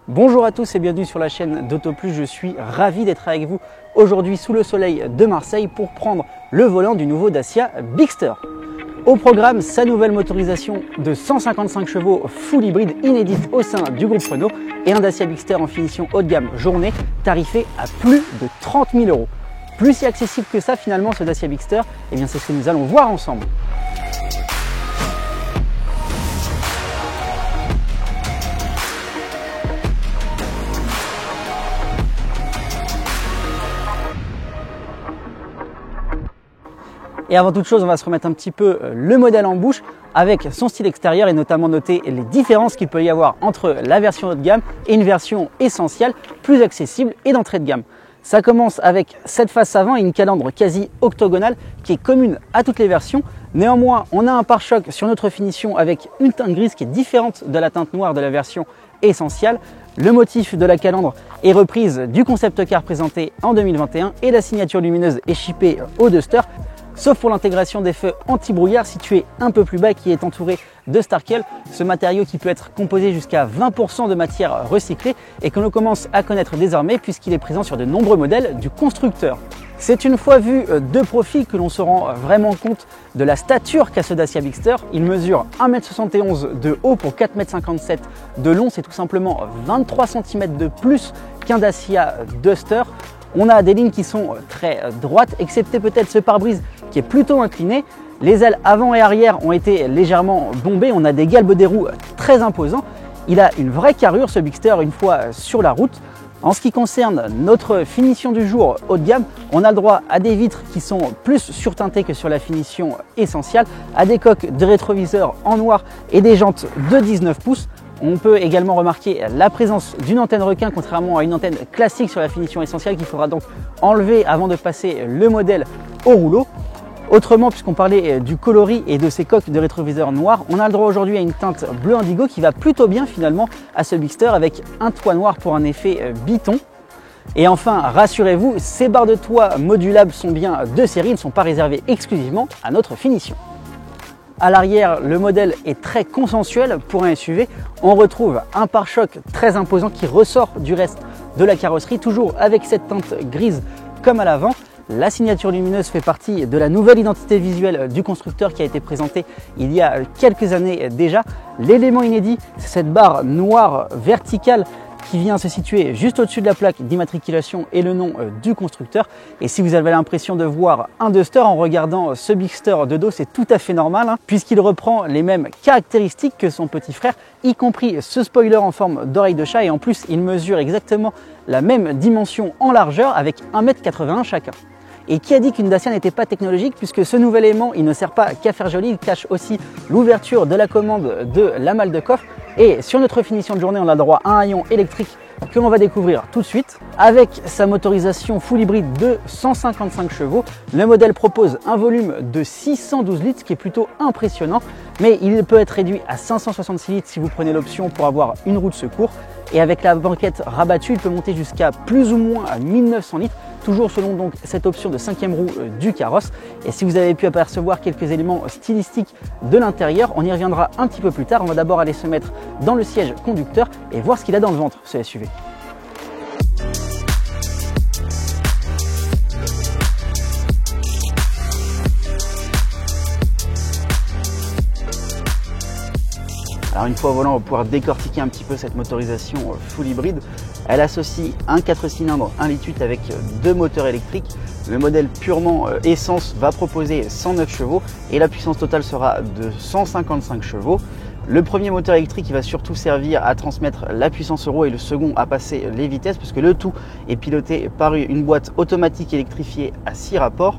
Bonjour à tous et bienvenue sur la chaîne d'Autoplus, je suis ravi d'être avec vous aujourd'hui sous le soleil de Marseille pour prendre le volant du nouveau Dacia Bigster. Au programme, sa nouvelle motorisation de 155 chevaux full hybride inédite au sein du groupe Renault et un Dacia Bigster en finition haut de gamme journée tarifé à plus de 30 000 €. Plus si accessible que ça finalement ce Dacia Bigster, eh bien c'est ce que nous allons voir ensemble. Et avant toute chose, on va se remettre un petit peu le modèle en bouche avec son style extérieur et notamment noter les différences qu'il peut y avoir entre la version haut de gamme et une version essentielle, plus accessible et d'entrée de gamme. Ça commence avec cette face avant et une calandre quasi octogonale qui est commune à toutes les versions. Néanmoins, on a un pare-choc sur notre finition avec une teinte grise qui est différente de la teinte noire de la version essentielle. Le motif de la calandre est reprise du concept car présenté en 2021 et la signature lumineuse est chippée au Duster. Sauf pour l'intégration des feux anti-brouillard situés un peu plus bas qui est entouré de Starkel, ce matériau qui peut être composé jusqu'à 20% de matière recyclée et que l'on commence à connaître désormais puisqu'il est présent sur de nombreux modèles du constructeur. C'est une fois vu de profil que l'on se rend vraiment compte de la stature qu'a ce Dacia Bigster. Il mesure 1,71 m de haut pour 4,57 m de long, c'est tout simplement 23 cm de plus qu'un Dacia Duster. On a des lignes qui sont très droites, excepté peut-être ce pare-brise qui est plutôt incliné. Les ailes avant et arrière ont été légèrement bombées. On a des galbes des roues très imposants. Il a une vraie carrure ce Bigster une fois sur la route. En ce qui concerne notre finition du jour haut de gamme, on a le droit à des vitres qui sont plus surteintées que sur la finition essentielle, à des coques de rétroviseurs en noir et des jantes de 19 pouces. On peut également remarquer la présence d'une antenne requin contrairement à une antenne classique sur la finition essentielle qu'il faudra donc enlever avant de passer le modèle au rouleau. Autrement, puisqu'on parlait du coloris et de ces coques de rétroviseurs noirs, on a le droit aujourd'hui à une teinte bleu indigo qui va plutôt bien finalement à ce Bigster avec un toit noir pour un effet biton. Et enfin, rassurez-vous, ces barres de toit modulables sont bien de série, ils ne sont pas réservées exclusivement à notre finition. À l'arrière, le modèle est très consensuel pour un SUV. On retrouve un pare-choc très imposant qui ressort du reste de la carrosserie, toujours avec cette teinte grise comme à l'avant. La signature lumineuse fait partie de la nouvelle identité visuelle du constructeur qui a été présentée il y a quelques années déjà. L'élément inédit, c'est cette barre noire verticale qui vient se situer juste au-dessus de la plaque d'immatriculation et le nom du constructeur. Et si vous avez l'impression de voir un Duster en regardant ce Bigster de dos, c'est tout à fait normal puisqu'il reprend les mêmes caractéristiques que son petit frère, y compris ce spoiler en forme d'oreille de chat et en plus il mesure exactement la même dimension en largeur avec 1,81 m chacun. Et qui a dit qu'une Dacia n'était pas technologique puisque ce nouvel aimant, il ne sert pas qu'à faire joli, il cache aussi l'ouverture de la commande de la malle de coffre. Et sur notre finition de journée, on a le droit à un haillon électrique que l'on va découvrir tout de suite. Avec sa motorisation full hybride de 155 chevaux, le modèle propose un volume de 612 litres, ce qui est plutôt impressionnant. Mais il peut être réduit à 566 litres si vous prenez l'option pour avoir une roue de secours. Et avec la banquette rabattue, il peut monter jusqu'à plus ou moins à 1900 litres. Toujours selon donc cette option de 5e roue du carrosse. Et si vous avez pu apercevoir quelques éléments stylistiques de l'intérieur, on y reviendra un petit peu plus tard. On va d'abord aller se mettre dans le siège conducteur et voir ce qu'il a dans le ventre, ce SUV. Alors une fois au volant, on va pouvoir décortiquer un petit peu cette motorisation full hybride. Elle associe un 4 cylindres 1,8 litre avec deux moteurs électriques. Le modèle purement essence va proposer 109 chevaux et la puissance totale sera de 155 chevaux. Le premier moteur électrique il va surtout servir à transmettre la puissance euro et le second à passer les vitesses puisque le tout est piloté par une boîte automatique électrifiée à 6 rapports.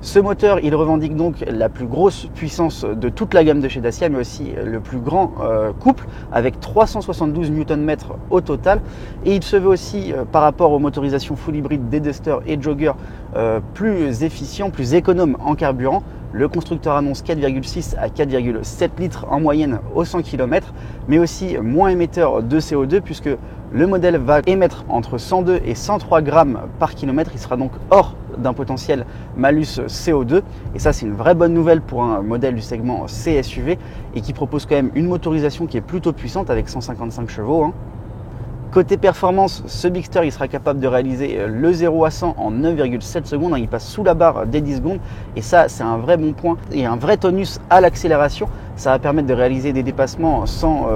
Ce moteur, il revendique donc la plus grosse puissance de toute la gamme de chez Dacia, mais aussi le plus grand couple, avec 372 Nm au total. Et il se veut aussi, par rapport aux motorisations full hybride des Duster et Jogger, plus efficient, plus économe en carburant. Le constructeur annonce 4,6 à 4,7 litres en moyenne au 100 km, mais aussi moins émetteur de CO2 puisque le modèle va émettre entre 102 et 103 grammes par kilomètre. Il sera donc hors d'un potentiel malus CO2 et ça c'est une vraie bonne nouvelle pour un modèle du segment CSUV et qui propose quand même une motorisation qui est plutôt puissante avec 155 chevaux. Côté performance, ce Bigster il sera capable de réaliser le 0 à 100 en 9,7 secondes. Il passe sous la barre des 10 secondes et ça c'est un vrai bon point et un vrai tonus à l'accélération. Ça va permettre de réaliser des dépassements sans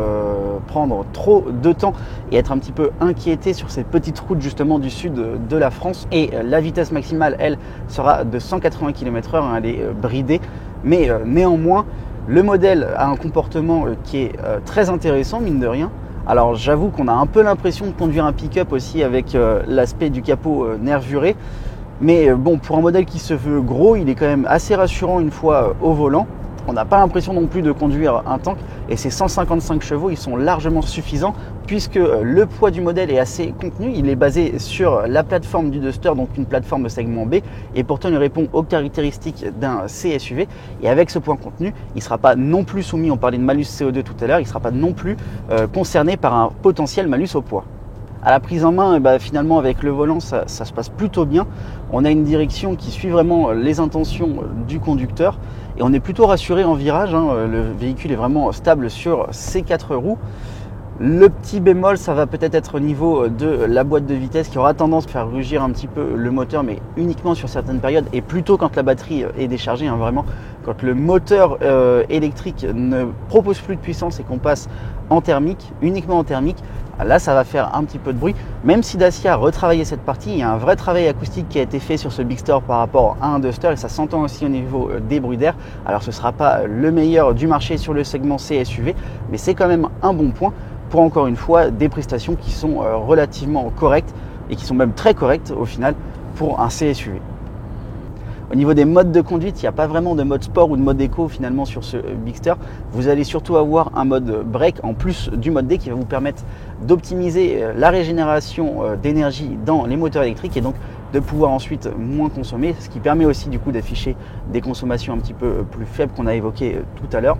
prendre trop de temps et être un petit peu inquiété sur ces petites routes justement du sud de la France. Et la vitesse maximale, elle, sera de 180 km/h, elle est bridée, mais néanmoins le modèle a un comportement qui est très intéressant mine de rien. Alors j'avoue qu'on a un peu l'impression de conduire un pick-up aussi avec l'aspect du capot nervuré, mais bon, pour un modèle qui se veut gros, il est quand même assez rassurant une fois au volant. On n'a pas l'impression non plus de conduire un tank et ces 155 chevaux, ils sont largement suffisants puisque le poids du modèle est assez contenu. Il est basé sur la plateforme du Duster, donc une plateforme de segment B, et pourtant il répond aux caractéristiques d'un CSUV. Et avec ce poids contenu, il ne sera pas non plus soumis, on parlait de malus CO2 tout à l'heure, il ne sera pas non plus concerné par un potentiel malus au poids. À la prise en main, finalement avec le volant, ça se passe plutôt bien. On a une direction qui suit vraiment les intentions du conducteur et on est plutôt rassuré en virage. Le véhicule est vraiment stable sur ses 4 roues. Le petit bémol, ça va peut-être être au niveau de la boîte de vitesse qui aura tendance à faire rugir un petit peu le moteur, mais uniquement sur certaines périodes et plutôt quand la batterie est déchargée, vraiment quand le moteur électrique ne propose plus de puissance et qu'on passe en thermique, uniquement en thermique. Là, ça va faire un petit peu de bruit. Même si Dacia a retravaillé cette partie, il y a un vrai travail acoustique qui a été fait sur ce Bigster par rapport à un Duster et ça s'entend aussi au niveau des bruits d'air. Alors, ce ne sera pas le meilleur du marché sur le segment CSUV, mais c'est quand même un bon point pour encore une fois des prestations qui sont relativement correctes et qui sont même très correctes au final pour un CSUV. Au niveau des modes de conduite, il n'y a pas vraiment de mode sport ou de mode éco finalement sur ce Bigster. Vous allez surtout avoir un mode break en plus du mode D qui va vous permettre d'optimiser la régénération d'énergie dans les moteurs électriques et donc de pouvoir ensuite moins consommer, ce qui permet aussi du coup d'afficher des consommations un petit peu plus faibles qu'on a évoquées tout à l'heure.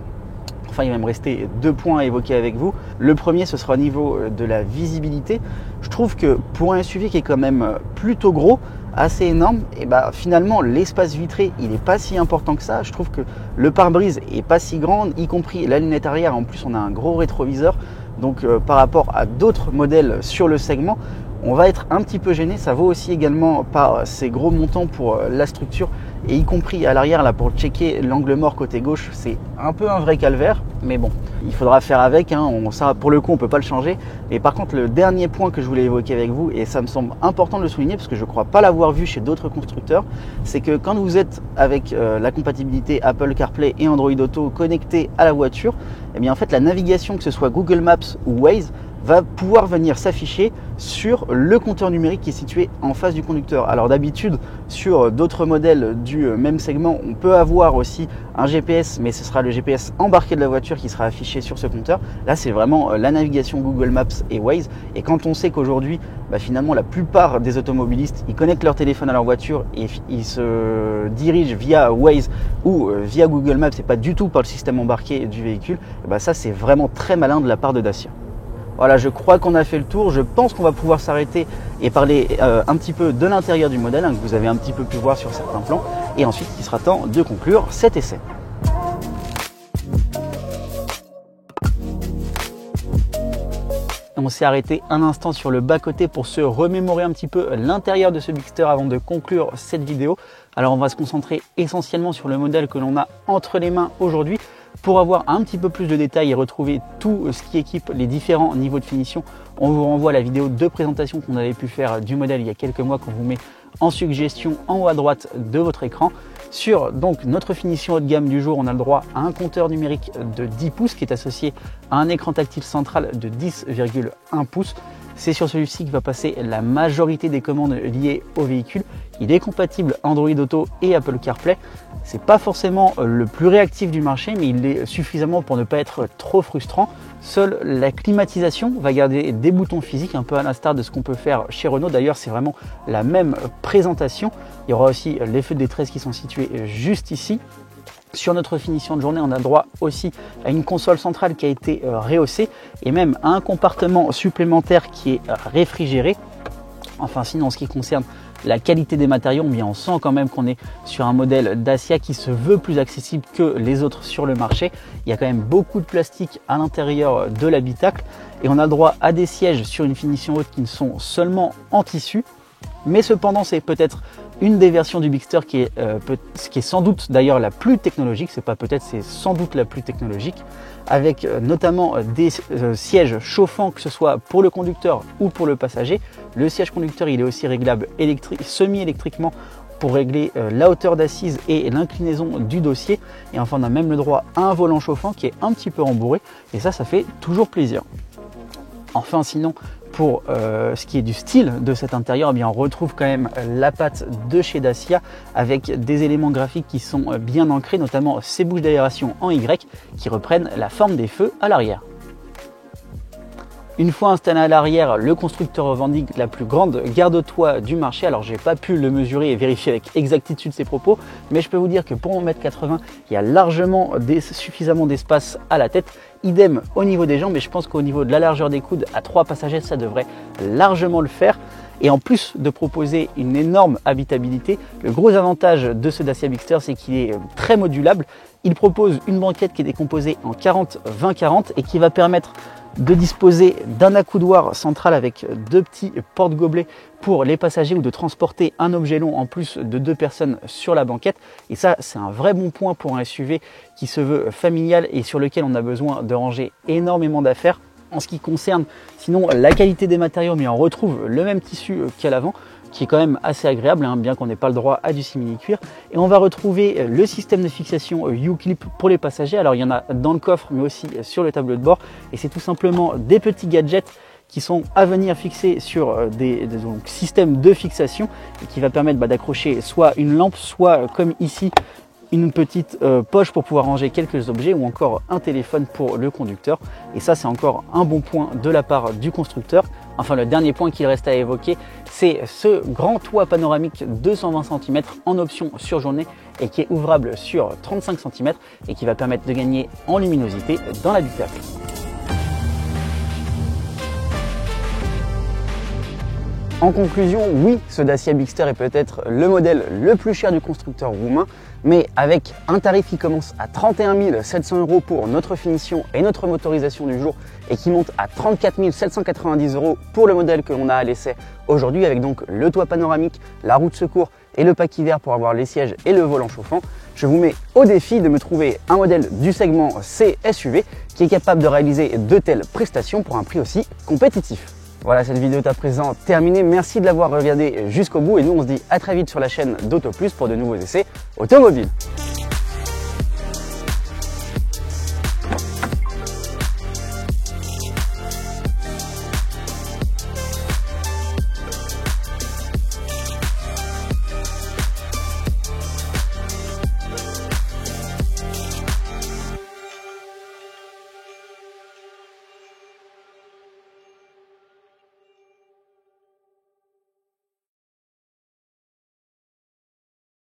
Enfin, il va me rester 2 points à évoquer avec vous. Le premier, ce sera au niveau de la visibilité. Je trouve que pour un SUV qui est quand même plutôt gros, assez énorme, et finalement l'espace vitré il n'est pas si important que ça. Je trouve que le pare-brise est pas si grand, y compris la lunette arrière. En plus on a un gros rétroviseur, donc par rapport à d'autres modèles sur le segment, on va être un petit peu gêné. Ça vaut aussi également par ces gros montants pour la structure et y compris à l'arrière là pour checker l'angle mort côté gauche, c'est un peu un vrai calvaire, mais bon, il faudra faire avec, ça pour le coup on peut pas le changer. Et par contre le dernier point que je voulais évoquer avec vous, et ça me semble important de le souligner parce que je crois pas l'avoir vu chez d'autres constructeurs, c'est que quand vous êtes avec la compatibilité Apple CarPlay et Android Auto connecté à la voiture, et bien en fait la navigation, que ce soit Google Maps ou Waze, va pouvoir venir s'afficher sur le compteur numérique qui est situé en face du conducteur. Alors d'habitude, sur d'autres modèles du même segment, on peut avoir aussi un GPS, mais ce sera le GPS embarqué de la voiture qui sera affiché sur ce compteur. Là, c'est vraiment la navigation Google Maps et Waze. Et quand on sait qu'aujourd'hui, finalement, la plupart des automobilistes, ils connectent leur téléphone à leur voiture et ils se dirigent via Waze ou via Google Maps et pas du tout par le système embarqué du véhicule, ça, c'est vraiment très malin de la part de Dacia. Voilà, je crois qu'on a fait le tour. Je pense qu'on va pouvoir s'arrêter et parler un petit peu de l'intérieur du modèle, que vous avez un petit peu pu voir sur certains plans. Et ensuite, il sera temps de conclure cet essai. On s'est arrêté un instant sur le bas-côté pour se remémorer un petit peu l'intérieur de ce Bigster avant de conclure cette vidéo. Alors on va se concentrer essentiellement sur le modèle que l'on a entre les mains aujourd'hui. Pour avoir un petit peu plus de détails et retrouver tout ce qui équipe les différents niveaux de finition, on vous renvoie à la vidéo de présentation qu'on avait pu faire du modèle il y a quelques mois, qu'on vous met en suggestion en haut à droite de votre écran. Sur donc notre finition haut de gamme du jour, on a le droit à un compteur numérique de 10 pouces qui est associé à un écran tactile central de 10,1 pouces. C'est sur celui-ci que va passer la majorité des commandes liées au véhicule. Il est compatible Android Auto et Apple CarPlay. C'est pas forcément le plus réactif du marché, mais il l'est suffisamment pour ne pas être trop frustrant. Seule la climatisation va garder des boutons physiques, un peu à l'instar de ce qu'on peut faire chez Renault. D'ailleurs, c'est vraiment la même présentation. Il y aura aussi les feux de détresse qui sont situés juste ici. Sur notre finition de journée, on a le droit aussi à une console centrale qui a été rehaussée et même à un compartiment supplémentaire qui est réfrigéré. Enfin, sinon, en ce qui concerne la qualité des matériaux, bien on sent quand même qu'on est sur un modèle Dacia qui se veut plus accessible que les autres sur le marché. Il y a quand même beaucoup de plastique à l'intérieur de l'habitacle et on a le droit à des sièges sur une finition haute qui ne sont seulement en tissu. Mais cependant, c'est peut-être une des versions du Bigster qui est sans doute d'ailleurs la plus technologique, c'est pas peut-être, c'est sans doute la plus technologique, avec notamment des sièges chauffants, que ce soit pour le conducteur ou pour le passager. Le siège conducteur, il est aussi réglable semi-électriquement pour régler la hauteur d'assise et l'inclinaison du dossier. Et enfin, on a même le droit à un volant chauffant qui est un petit peu rembourré, et ça fait toujours plaisir. Enfin, sinon, pour ce qui est du style de cet intérieur, eh bien, on retrouve quand même la patte de chez Dacia avec des éléments graphiques qui sont bien ancrés, notamment ces bouches d'aération en Y qui reprennent la forme des feux à l'arrière. Une fois installé à l'arrière, le constructeur revendique la plus grande garde-toit du marché. Alors, j'ai pas pu le mesurer et vérifier avec exactitude ses propos, mais je peux vous dire que pour 1,80 m, il y a largement suffisamment d'espace à la tête. Idem au niveau des jambes, et je pense qu'au niveau de la largeur des coudes, à 3 passagers, ça devrait largement le faire. Et en plus de proposer une énorme habitabilité, le gros avantage de ce Dacia Bigster, c'est qu'il est très modulable. Il propose une banquette qui est décomposée en 40-20-40 et qui va permettre de disposer d'un accoudoir central avec 2 petits porte-gobelets pour les passagers ou de transporter un objet long en plus de 2 personnes sur la banquette. Et ça, c'est un vrai bon point pour un SUV qui se veut familial et sur lequel on a besoin de ranger énormément d'affaires. En ce qui concerne sinon la qualité des matériaux, mais on retrouve le même tissu qu'à l'avant, qui est quand même assez agréable, hein, bien qu'on n'ait pas le droit à du simili-cuir. Et on va retrouver le système de fixation U-Clip pour les passagers. Alors il y en a dans le coffre, mais aussi sur le tableau de bord. Et c'est tout simplement des petits gadgets qui sont à venir fixer sur des systèmes de fixation et qui va permettre d'accrocher soit une lampe, soit comme ici, une petite poche pour pouvoir ranger quelques objets ou encore un téléphone pour le conducteur. Et ça, c'est encore un bon point de la part du constructeur. Enfin, le dernier point qu'il reste à évoquer, c'est ce grand toit panoramique de 120 cm en option surjournée et qui est ouvrable sur 35 cm et qui va permettre de gagner en luminosité dans l'habitacle. En conclusion, oui, ce Dacia Bigster est peut-être le modèle le plus cher du constructeur roumain, mais avec un tarif qui commence à 31 700 € pour notre finition et notre motorisation du jour et qui monte à 34 790 € pour le modèle que l'on a à l'essai aujourd'hui, avec donc le toit panoramique, la roue de secours et le pack hiver pour avoir les sièges et le volant chauffant, je vous mets au défi de me trouver un modèle du segment C SUV qui est capable de réaliser de telles prestations pour un prix aussi compétitif. Voilà, cette vidéo est à présent terminée. Merci de l'avoir regardée jusqu'au bout et nous on se dit à très vite sur la chaîne d'Auto Plus pour de nouveaux essais automobiles.